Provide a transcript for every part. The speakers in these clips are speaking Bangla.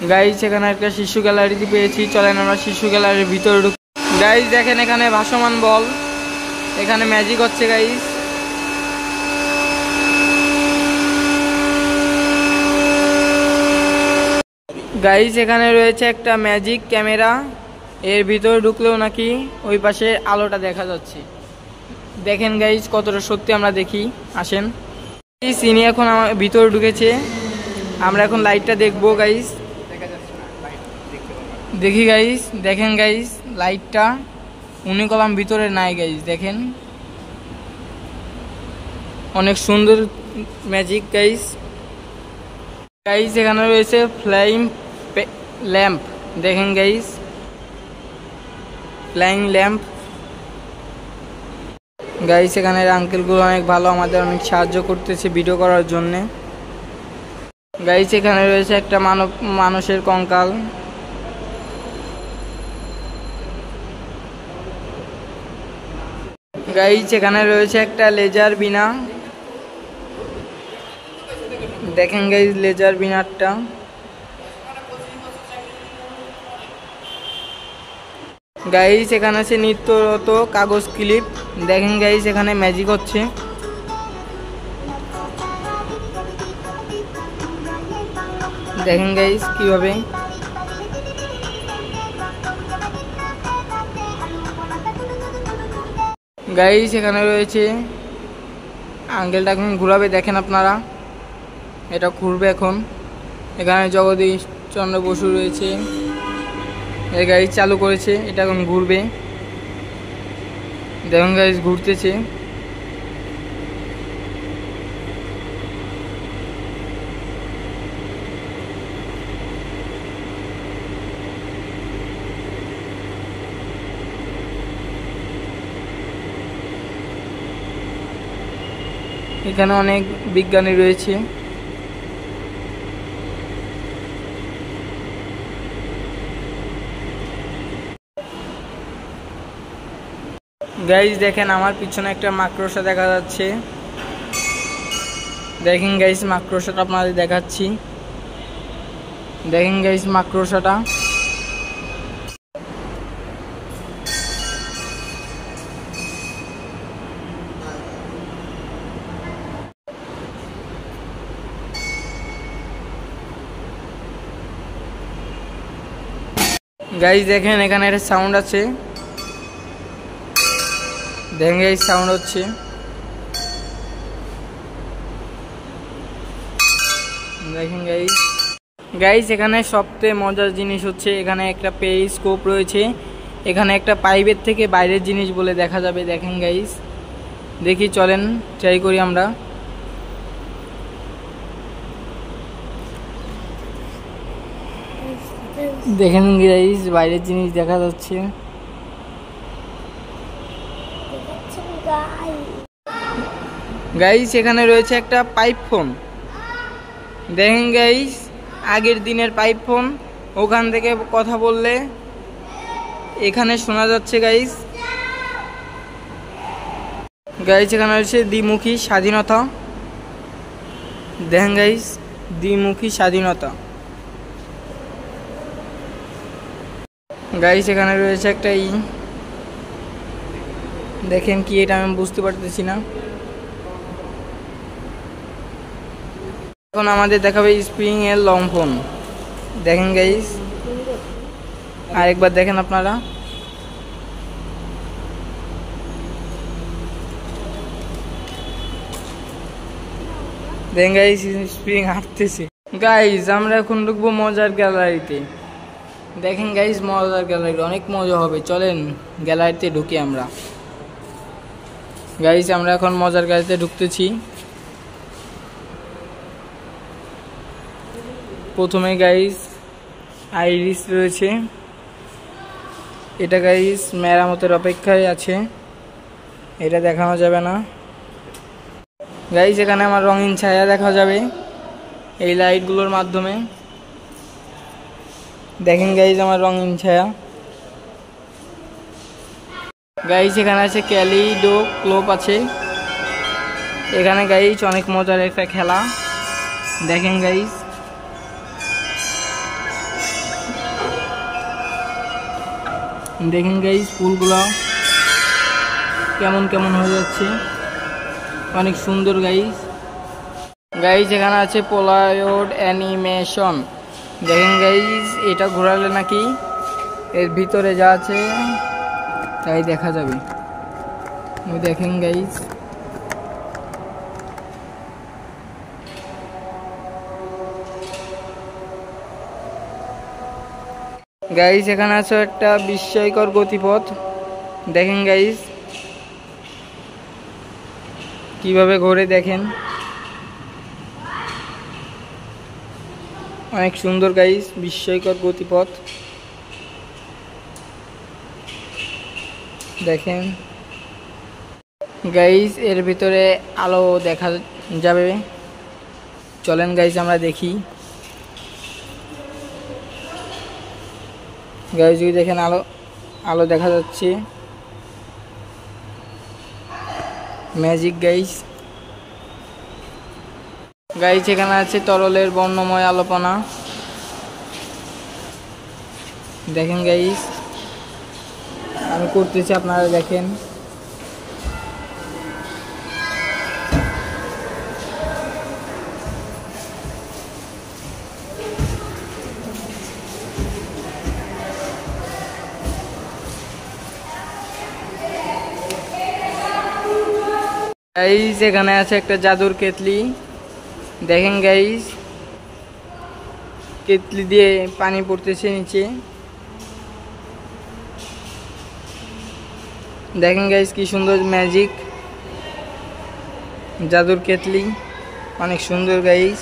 গাইস এখানে একটা শিশু গ্যালারিতে পেয়েছি, চলেন আমরা শিশু গ্যালারির ভিতরে ঢুক। গাইস দেখেন এখানে ভাসমান বল, এখানে ম্যাজিক হচ্ছে গাইস। গাইস এখানে রয়েছে একটা ম্যাজিক ক্যামেরা, এর ভিতরে ঢুকলেও নাকি ওই পাশে আলোটা দেখা যাচ্ছে। দেখেন গাইস কতটা সত্যি আমরা দেখি, আসেন। সিনি এখন আমার ভিতরে ঢুকেছে, আমরা এখন লাইটটা দেখবো গাইস। দেখি গাইস, দেখেন গাইস লাইটটা উনি কলাম ভিতরে নাই গাইস, দেখেন অনেক সুন্দর ম্যাজিক গাইস। গাইস এখানে রয়েছে ফ্লাইং ল্যাম্প, দেখেন গাইস ফ্লাইং ল্যাম্প। গাইস এখানের আঙ্কেলগুলো অনেক ভালো, আমাদের অনেক সাহায্য করতেছে ভিডিও করার জন্য। গাইস এখানে রয়েছে একটা মানুষের কঙ্কাল। গাইস এখানে রয়েছে একটা লেজার বিনা, দেখেন গাইস লেজার বিনারটা। গাইস এখানে আছে নিত্যরত কাগজ ক্লিপ, দেখেন গাইস এখানে ম্যাজিক হচ্ছে। দেখেন গাইস কিভাবে। গাইস এখানে রয়েছে আঙ্কেলটা এখন ঘুরাবে, দেখেন আপনারা এটা ঘুরবে এখন। এখানে জগদীশ চন্দ্র বসু রয়েছে, এই গাড়ি চালু করেছে, এটা এখন ঘুরবে, দেখুন গাড়ি ঘুরতেছে। এখানে অনেক বিজ্ঞানী রয়েছে। গাইস দেখেন আমার পিছনে একটা মাকড়সা দেখা যাচ্ছে, দেখেন গাইস মাকড়সাটা আপনাদের দেখাচ্ছি, দেখেন গাইস মাকড়সাটা। গাইস দেখেন এখানে একটা সাউন্ড আছে, দেখেন গাইস সাউন্ড হচ্ছে। দেখেন গাইস, গাইস এখানে সবচেয়ে মজার জিনিস হচ্ছে এখানে একটা পেরিস্কোপ রয়েছে, এখানে একটা পাইপের থেকে বাইরের জিনিস বলে দেখা যাবে। দেখেন গাইস, দেখি চলেন ট্রাই করি আমরা। দেখেন গাইস বাইরের জিনিস দেখা যাচ্ছে। গাইস এখানে রয়েছে একটা পাইপ ফোন, দেখেন গাইস আগের দিনের পাইপ ফোন, ওখান থেকে কথা বললে এখানে শোনা যাচ্ছে গাইস। গাইস এখানে রয়েছে দ্বিমুখী স্বাধীনতা, দেখেন গাইস দ্বিমুখী স্বাধীনতা। গাইস এখানে রয়েছে একটা দেখেন কি এটা আমি বুঝতে পারতেছি না। এখন আমাদের দেখাবে স্প্রিং এর লং ফোন, দেখেন গাইস আরেকবার দেখেন আপনারা। দেখেন গাইস স্প্রিং হাঁটতেছে। গাইস আমরা এখন ঢুকবো মজার গ্যালারিতে, দেখেন গাইস মজার গ্যালারি, অনেক মজা হবে, চলেন গ্যালারিতে ঢুকি আমরা। গাইস আমরা এখন মজার গ্যালারিতে ঢুকতেছি। প্রথমে গাইস আইরিস রয়েছে, এটা গাইস মেরামতের অপেক্ষায় আছে, এটা দেখানো যাবে না। গাইস এখানে আমার রঙিন ছায়া দেখা যাবে এই লাইটগুলোর মাধ্যমে, দেখেন গাইস আমার রঙিন ছায়া। গাইস এখানে আছে ক্যালিডো ক্লোব আছে, এখানে গাইস অনেক মজার একটা খেলা, দেখেন গাইস দেখেন গাইস ফুলগুলো কেমন কেমন হয়ে যাচ্ছে, অনেক সুন্দর গাইস। গাইস এখানে আছে পোলারয়েড অ্যানিমেশন। দেখেন গাইস এটা ঘোরালে নাকি এর ভিতরে যা আছে তাই দেখা যাবে। দেখেন গাইস গাইস এখানে আছে একটা বিস্ময়কর গতিপথ। দেখেন গাইস কিভাবে ঘোরে, দেখেন অনেক সুন্দর গাইস, বিস্ময়কর গতিপথ। দেখেন গাইস এর ভিতরে আলো দেখা যাবে, চলেন গাইস আমরা দেখি। গাইস দেখেন আলো আলো দেখা যাচ্ছে, ম্যাজিক গাইস। গাইস এখানে আছে তরলের বর্ণময় আলোপনা। দেখেন গাইস আমি করতেছি, আপনারা দেখেন। গাইস এখানে আছে একটা জাদুর কেতলি। দেখেন গাইস কেতলি দিয়ে পানি পড়তেছে নিচে। দেখেন গাইস কি সুন্দর ম্যাজিক, জাদুর কেতলি অনেক সুন্দর গাইস।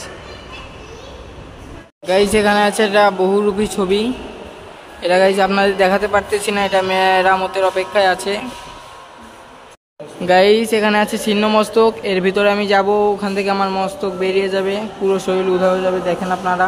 গাইস এখানে আছে একটা বহুরূপী ছবি, এটা গাইস আপনাদের দেখাতে পারতেছি না, এটা মেরামতের অপেক্ষায় আছে। গাইস এখানে আছে ছিন্ন মস্তক, এর ভিতরে আমি যাব, ওখান থেকে আমার মস্তক বেরিয়ে যাবে, পুরো শরীর উধাও হয়ে যাবে। দেখেন আপনারা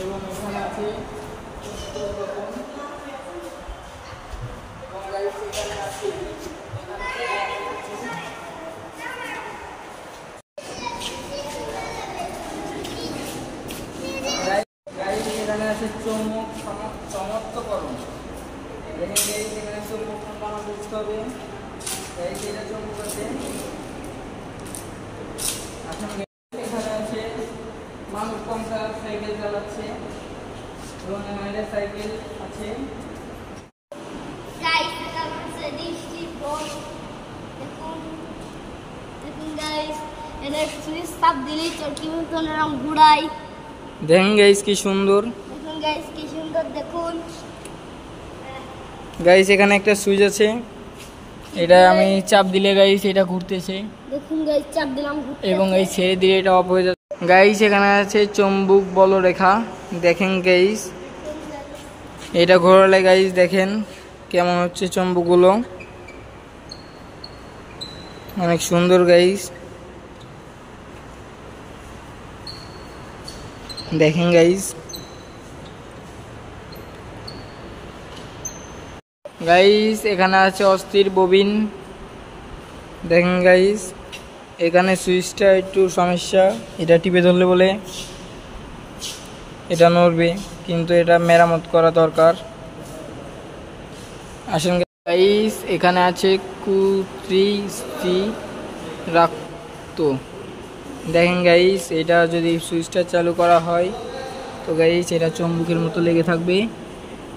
এবং এখানে আছে চমক চমৎকরণ। এখানে চমক বুঝতে হবে, চমক আছে। এখানে আছে মানুষ কঙ্কাল সাইকেল চালাচ্ছে এবং মায়ের সাইকেল আছে। দেখেন গাইস কি সুন্দর, দেখুন গাইস এখানে একটা সুইচ আছে, এটা আমি চাপ দিলে গাইস এটা ঘুরতেছে। দেখুন গাইস চাপ দিলাম এবং এই ছেড়ে দিলে এটা অফ হয়ে যাচ্ছে। গাইস এখানে আছে চুম্বক বলরেখা। দেখেন গাইস এটা ঘোরালে গাইস দেখেন কেমন হচ্ছে চুম্বকগুলো, অনেক সুন্দর গাইস। দেখেন গাইস গাইস এখানে আছে অস্থির ববিন। দেখেন গাইস এখানে সুইচটা একটু সমস্যা, এটা টিপে ধরলে বলে এটা নড়বে, কিন্তু এটা মেরামত করা দরকার। আসেন গাইস এখানে আছে কুত্রিস্তি রাখত। দেখেন গাইস এটা যদি সুইচটা চালু করা হয় তো গাইস এটা চুম্বকের মতো লেগে থাকবে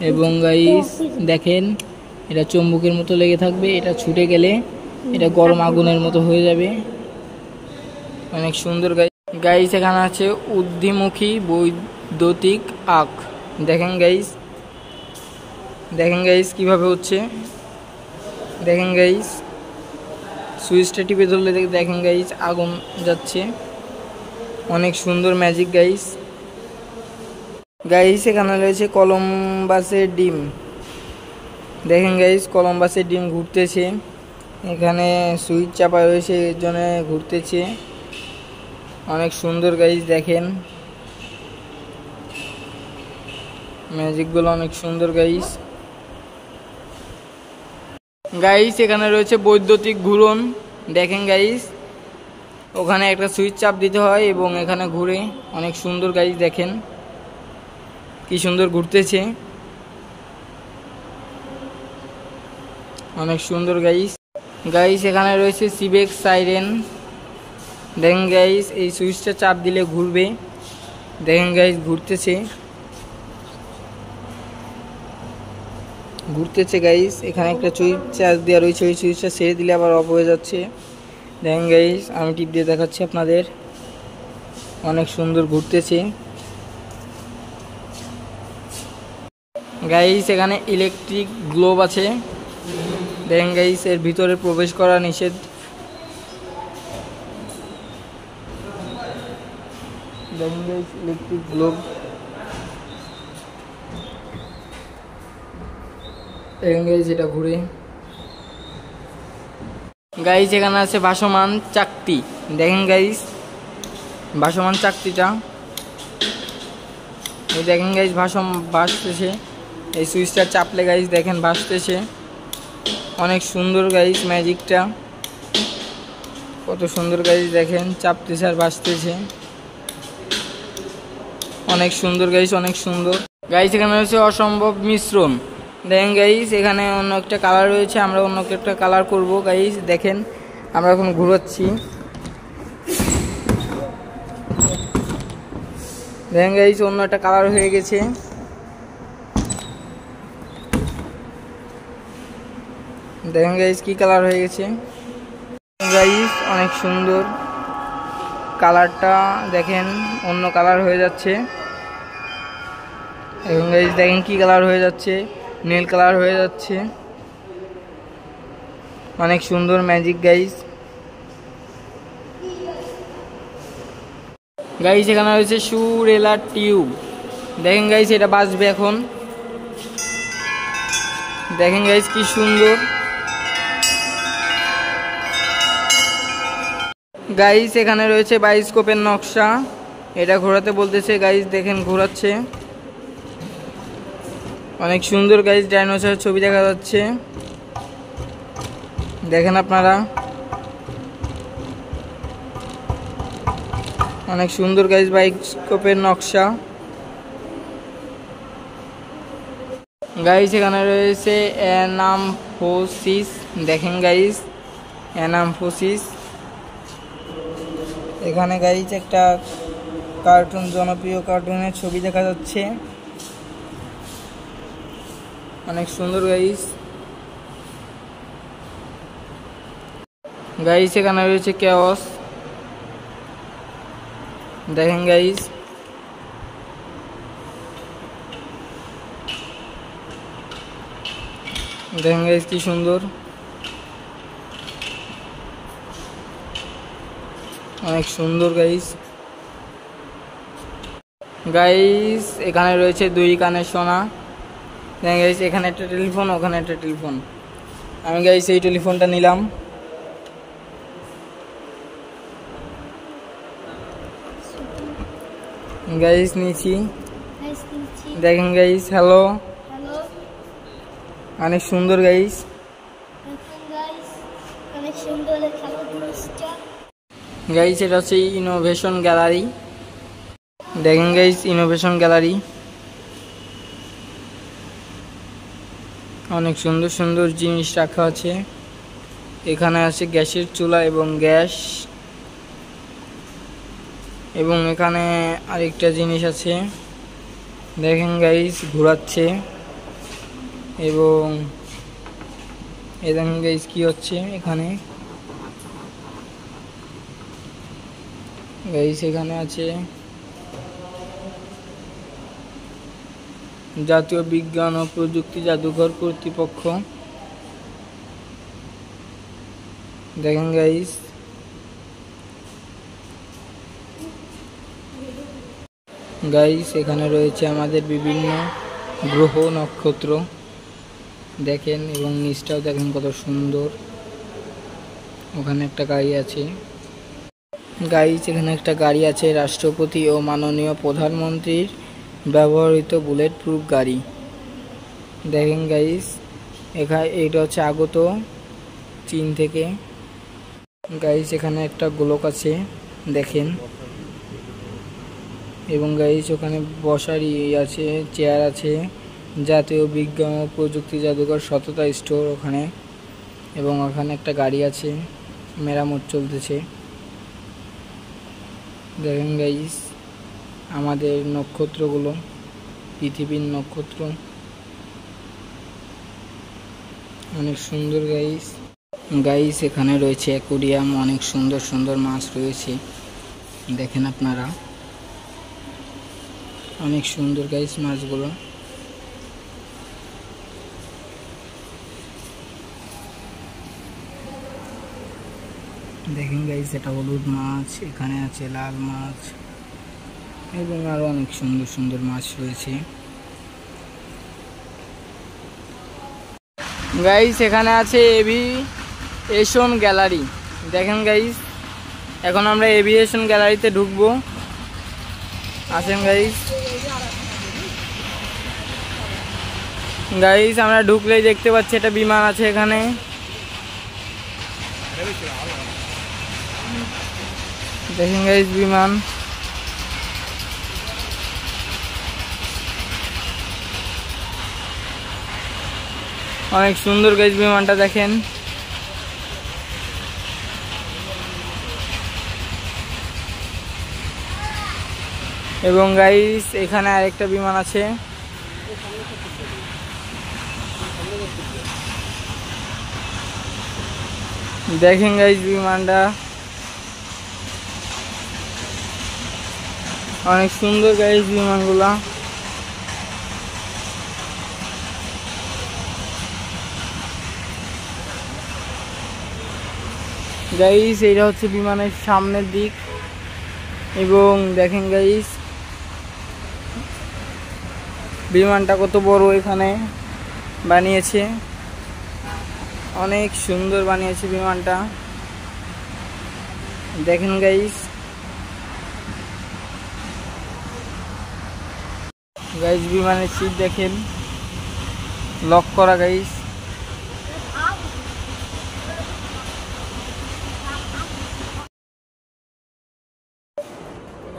এবং গাইস দেখেন এটা চুম্বকের মতো লেগে থাকবে, এটা ছুটে গেলে এটা গরম আগুনের মতো হয়ে যাবে, অনেক সুন্দর গাইস। গাইস এখানে আছে ঊর্ধ্বমুখী বৈদ্যুতিক আঁক। দেখেন গাইস, দেখেন গাইস কিভাবে হচ্ছে। দেখেন গাইস সুইচটা টিপে ধরলে দেখেন গাইস আগুন যাচ্ছে, অনেক সুন্দর ম্যাজিক গাইস। গাইস এখানে রয়েছে কলম্বাসের ডিম। দেখেন গাইস কলম্বাসের ডিম ঘুরতেছে, এখানে সুইচ চাপা রয়েছে এর জন্য ঘুরতেছে, অনেক সুন্দর গাইস। দেখেন ম্যাজিকগুলো অনেক সুন্দর গাইস। গাইস এখানে রয়েছে বৈদ্যুতিক ঘূর্ণন। দেখেন গাইস ওখানে একটা সুইচ চাপ দিতে হয় এবং এখানে ঘুরে, অনেক সুন্দর গাইস। দেখেন কি সুন্দর ঘুরতেছে, অনেক সুন্দর গাইস। গাইস এখানে রয়েছে সিবেক সাইরেন। দেখেন গাইস এই সুইচটা চাপ দিলে ঘুরবে। দেখেন গাইস ঘুরতেছে গাইস। এখানে একটা সুইচ চার্জ দেওয়া রয়েছে, ওই সুইচটা ছেড়ে দিলে আবার অফ হয়ে যাচ্ছে। দেখেন গাইস আমি টিপ দিয়ে দেখাচ্ছি আপনাদের, অনেক সুন্দর ঘুরতেছে গাইস। এখানে ইলেকট্রিক গ্লোব আছে। দেখেন গাইস এর ভিতরে প্রবেশ করা নিষেধ। দেখেন গাইস ইলেকট্রিক গ্লোব। দেখেন গাইস এটা ঘুরে। গাইস এখানে আছে ভাসমান চাকতি। দেখেন গাইস ভাসমান চাকতিটা, এই দেখেন গাইস ভাসতেছে। এই সুইচটা চাপলে গাইস দেখেন ভাসতেছে, অনেক সুন্দর গাইস। ম্যাজিকটা কত সুন্দর গাইস, দেখেন চাপতেছে আর ভাসতেছে, অনেক সুন্দর গাইস, অনেক সুন্দর গাইস। এখানে রয়েছে অসম্ভব মিশ্রণ। দেখেন গাইস এখানে অন্য একটা কালার রয়েছে, আমরা অন্য একটা কালার করব গাইস। দেখেন আমরা এখন ঘুরাচ্ছি। দেখেন গাইস অন্য একটা কালার হয়ে গেছে। দেখেন গাইস কি কালার হয়ে গেছে গাইস, অনেক সুন্দর কালারটা। দেখেন অন্য কালার হয়ে যাচ্ছে। এবং গাইস দেখেন কি কালার হয়ে যাচ্ছে, নীল কালার হয়ে যাচ্ছে, অনেক সুন্দর ম্যাজিক গাইস। গাইস এখানে রয়েছে সুরেলার টিউব। দেখেন গাইস এটা বাজবে এখন। দেখেন গাইস কি সুন্দর গাইস। এখানে রয়েছে বায়োস্কোপের নকশা, এটা ঘোরাতে বলতেছে গাইস। দেখেন ঘোরাচ্ছে, অনেক সুন্দর গাইস। ডাইনোসরের ছবি দেখা যাচ্ছে, দেখেন আপনারা, অনেক সুন্দর গাইস বায়োস্কোপের নকশা গাইস। এখানে রয়েছে অ্যানামফোসিস। দেখেন গাইস অ্যানামফোসিস। এখানে গাইস একটা কার্টুন, জনপ্রিয় কার্টুনের ছবি দেখা যাচ্ছে, অনেক সুন্দর গাইস। গাইস এখানে রয়েছে কেওস। দেখেন গাইস দেখেন গাইস কি সুন্দর, অনেক সুন্দর গাইস। গাইস এখানে রয়েছে দুই কানের সোনা। দেখেন গাইস এখানে একটা টেলিফোন, ওখানে একটা টেলিফোন। আমি গাইস এই টেলিফোনটা নিলাম। গাইস নিয়েছি। দেখেন গাইস হ্যালো, অনেক সুন্দর গাইস। গাইস এটা হচ্ছে ইনোভেশন গ্যালারি। দেখেন গাইস ইনোভেশন গ্যালারি, অনেক সুন্দর সুন্দর জিনিস রাখা আছে। এখানে আছে গ্যাসের চুলা এবং গ্যাস, এবং এখানে আরেকটা জিনিস আছে। দেখেন গাইস ঘোরাচ্ছে, এবং দেখেন গাইস কি হচ্ছে এখানে। গাইস এখানে আছে জাতীয় বিজ্ঞান ও প্রযুক্তি জাদুঘর কর্তৃপক্ষ। দেখেন গাইস গাইস এখানে রয়েছে আমাদের বিভিন্ন গ্রহ নক্ষত্র দেখেন, এবং নিচটাও দেখেন কত সুন্দর। ওখানে একটা গাড়ি আছে গাইস, এখানে একটা গাড়ি আছে রাষ্ট্রপতি ও মাননীয় প্রধানমন্ত্রীর ব্যবহৃত বুলেট প্রুফ গাড়ি। দেখেন গাইস, এটা হচ্ছে আগত চীন থেকে। গাইস এখানে একটা গোলক আছে দেখেন, এবং গাইস ওখানে বসার আছে, চেয়ার আছে। জাতীয় বিজ্ঞান ও প্রযুক্তি জাদুঘর সততা স্টোর ওখানে, এবং ওখানে একটা গাড়ি আছে, মেরামত চলতেছে। দেখেন গাইস আমাদের নক্ষত্রগুলো, পৃথিবীর নক্ষত্র অনেক সুন্দর। গাইস এখানে রয়েছে অ্যাকুরিয়াম, অনেক সুন্দর সুন্দর মাছ রয়েছে দেখেন আপনারা, অনেক সুন্দর গাইস মাছগুলো। দেখেন গাইস এটা হলুদ মাছ, এখানে আছে লাল মাছ, এবং আরো অনেক সুন্দর সুন্দর মাছ রয়েছে। গাইস এখানে আছে এভিয়েশন গ্যালারি। দেখেন গাইস এখন আমরা এভিয়েশন গ্যালারিতে ঢুকবো, আসেন গাইস। গাইস আমরা ঢুকলেই দেখতে পাচ্ছি একটা বিমান আছে এখানে। দেখেন গাইস বিমান, অনেক সুন্দর গাইস বিমানটা দেখেন। এবং গাইস এখানে আরেকটা বিমান আছে। দেখেন গাইস বিমানটা অনেক সুন্দর গাইস বিমানগুলা। গাইস এইটা হচ্ছে বিমানের সামনের দিক, এবং দেখেন গাইস বিমানটা কত বড় এখানে বানিয়েছে, অনেক সুন্দর বানিয়েছে বিমানটা দেখেন গাইস। গাইস বিমানের সিট দেখেন, লক করা গাইস।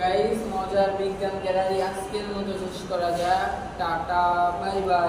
গাইস মজার বিজ্ঞান গ্যালারি আজকের মতো শেষ করা যাক। Tata bye bye.